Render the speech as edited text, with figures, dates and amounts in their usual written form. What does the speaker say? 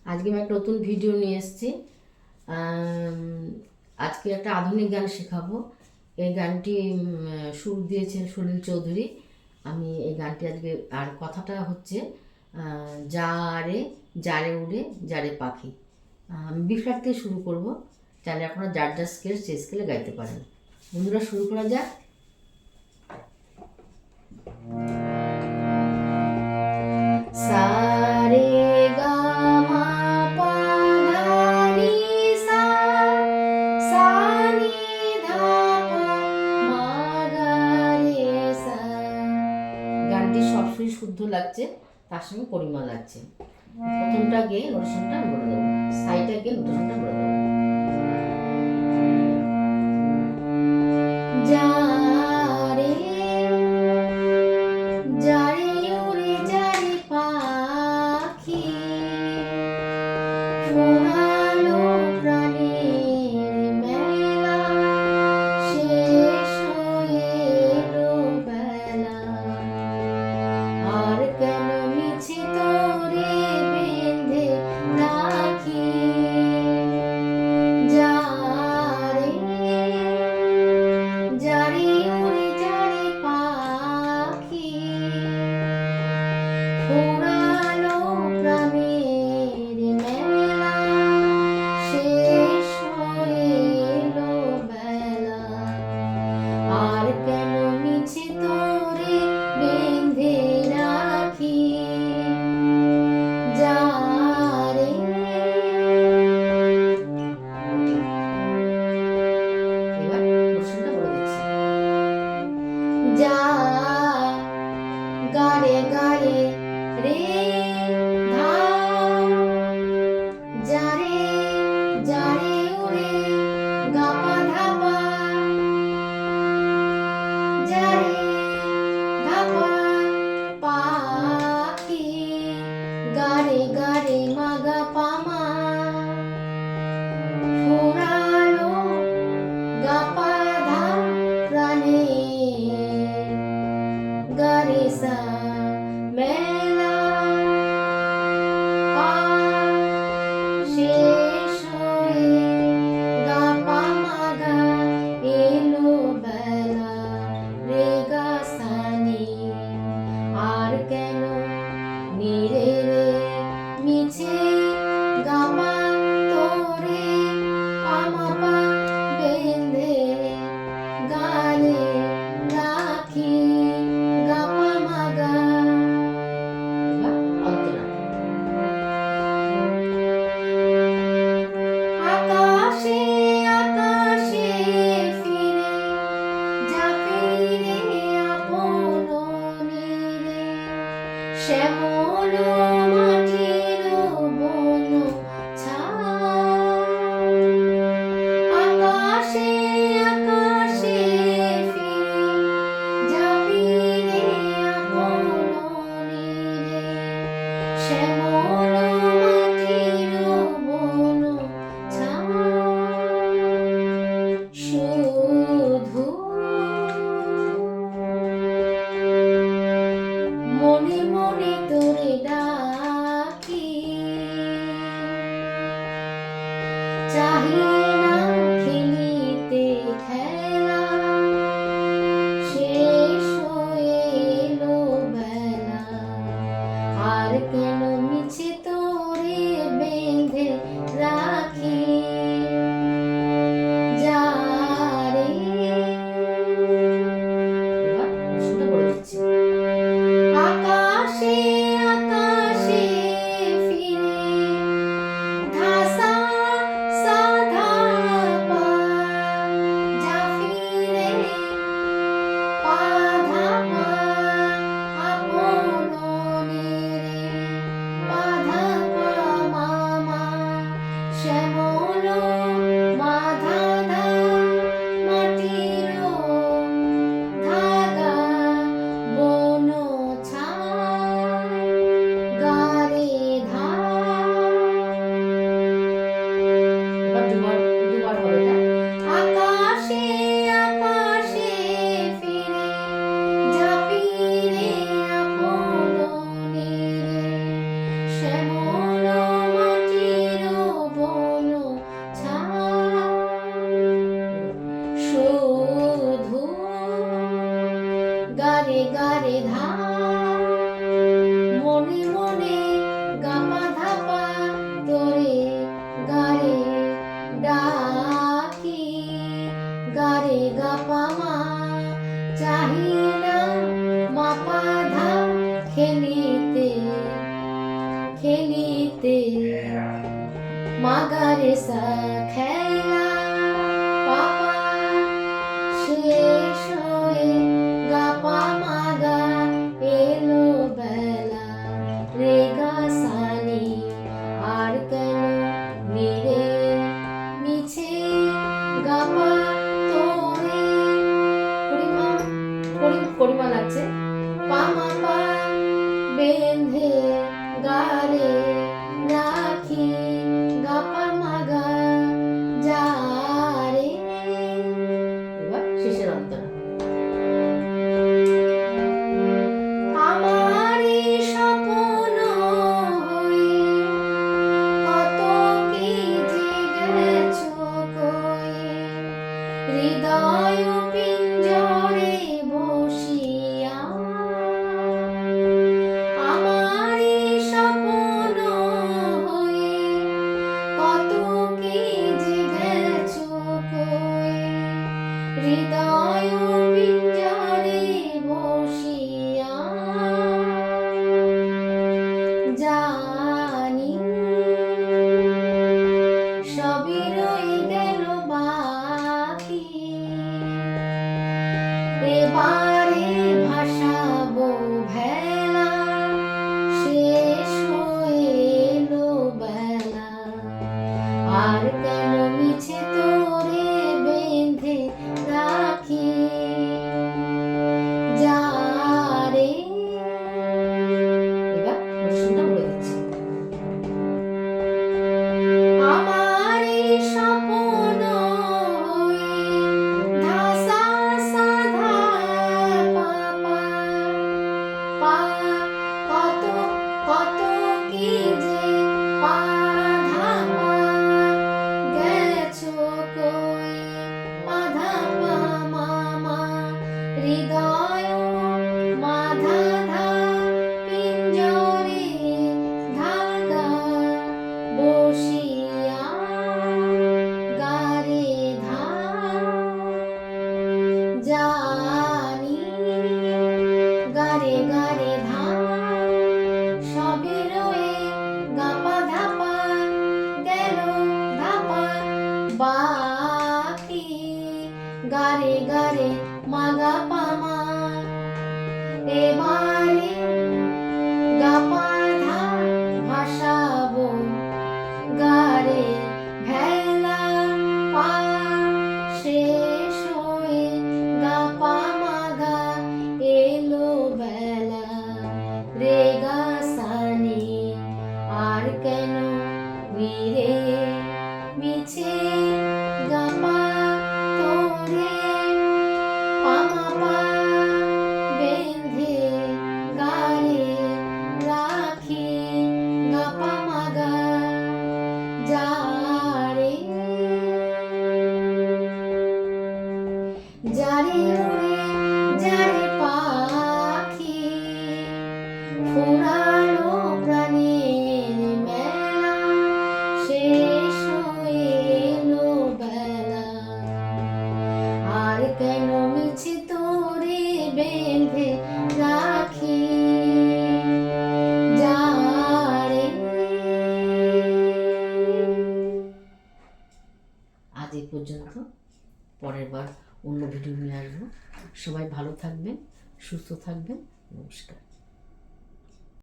আজকে আমি একটা নতুন ভিডিও নিয়ে এসেছি। আজকে একটা আধুনিক গান শেখাবো। এই গানটি সুর দিয়েছেন সুনীল চৌধুরী। আমি এই গানটি আজকে, আর কথাটা হচ্ছে যারে যারে উড়ে যারে পাখি। আমি বি ফ্ল্যাট থেকে শুরু করব। চাইলে আপনারা যার যার স্কেল সেই স্কেলে গাইতে পারেন। বন্ধুরা, শুরু করা যাক। সা রে গা মা পা ধা নি সা, সা নি ধা পা মা গা রে সা। গানটি সবসময় শুদ্ধ লাগছে, তার সঙ্গে পরিমাণ লাগছে। প্রথমটা গিয়ে নোটেশনটা বলে দেবো, সাইটা গিয়ে নোটেশনটা বলে দেবো। যারে যারে উড়ে যারে পাখি, শোনালো প্রাণের মেলা, শেষ হয়ে এলো বেলা। আর কেন মিছে তোরে বেঁধে রাখি, যারে যারে উড়ে যারে পাখি, ফুরালো প্রাণের মেলা, শেষ হয়ে এলো বেলা। আর কেন মিছে তোরে বেঁধে রাখি, যারে। এবার প্রশ্নটা বলে দিচ্ছি। যা গারে গারে রে ধা, যারে যারে উড়ে গা পা ধা পা, যারে ধা পা পাখি, গারে গারে মা গা পা মা, ফুরালো গা পা ধা প্রাণে গা রে সা মেলা, পা শেষ হয়ে গা পা মা গা এলো বেলা, রে গা সা নি। আর কেন নিরে রে মিছে গা মা তোরে পা মা পা বেঁধে গানে রাখি, গা পা মা গা। এবার অন্তরা। আকাশে আকাশে ফিরে যা ফিরে আপন নীরে, শ্যামল মাটির বন ছায়। আকাশে আকাশে ফিরে যা ফিরে আপন নীরে, শ্যামল মাটির বন ছায়। শুধু মনে মনে তোরে ডাকি, চাহি না খেলিতে খেলা, শেষ হয়ে এলো বেলা। আর কেন মিছে তোরে বেঁধে রাখি, যারে। এবার প্রশ্নটা বলে দিচ্ছি। আকাশে আকাশে ফিরে ধা সা সা ধা পা, যা ফিরে পা ধা পা আপন নীরে, পা ধা পা মা মা, শ্যামল মা ধা ধা মাটির ধাগা বন ছায়, গা রে ধা। এবার দুবার দুবার হবে এটা। আকাশে আকাশে ফিরে যা ফিরে আপন নীরে, শ্যামল মাটি নদীতে মাগারে সা খেলা পাপা শেষ হয়ে গাপা মাগা এলো বেলা রে গা সানি আর কেন মিরে মিছে গাপা তোরে পরিমা লাগছে পামা পা বেঁধে গারে রাখি গাপা মাগা যারে। এবার শেষের অন্তরা আমারি স্বপ্ন হয়ে কত কি জেগেছো কয়ে হৃদয় পিঞ্জরে বসিয়া আমারি স্বপ্ন হয়ে কত কি জেগেছো কয়ে হৃদয় পিঞ্জরে বসিয়া জানি সবই রয়ে গেল বাকি এবারে ভাসাবো ভেলা শেষ হয়ে এলো বেলা আর কেন মিছে তোরে বেঁধে রাখি যারে। এবার প্রশ্নটা বলে দিচ্ছি আমারি স্বপ্ন হয়ে ধাসা সাধা পাপা পা কত কত কি যে পাধা পা গেছো কই পাধা পা মামা হৃদয় মাধা ধা পিঞ্জরে ধাগা বসিয়া গারে ধা জানি গারে গারে ধা সবে রয়ে গাপা ধাপা গেল ধাপা বাকি গারে গারে মাগা পামা এবারে গাপা ধা ভাসাবো গারে ভেলা পা শেষ হয়ে গাপা মাগা এলো বেলা রে গা সানি আর কেন মিরে মিছে গাপা তোরে পামা পা বেঁধে গারে রাখি গাপা মাগা যারে যারে উড়ে যারে পাখি ফুরালো প্রাণের মেলা শেষ হয়ে এলো বেলা আর কেন মিছে তোরে বেঁধে রাখি যারে। আজ এই পর্যন্ত, পরের বার অন্য ভিডিও নিয়ে আসবো। সবাই ভালো থাকবেন, সুস্থ থাকবেন। নমস্কার।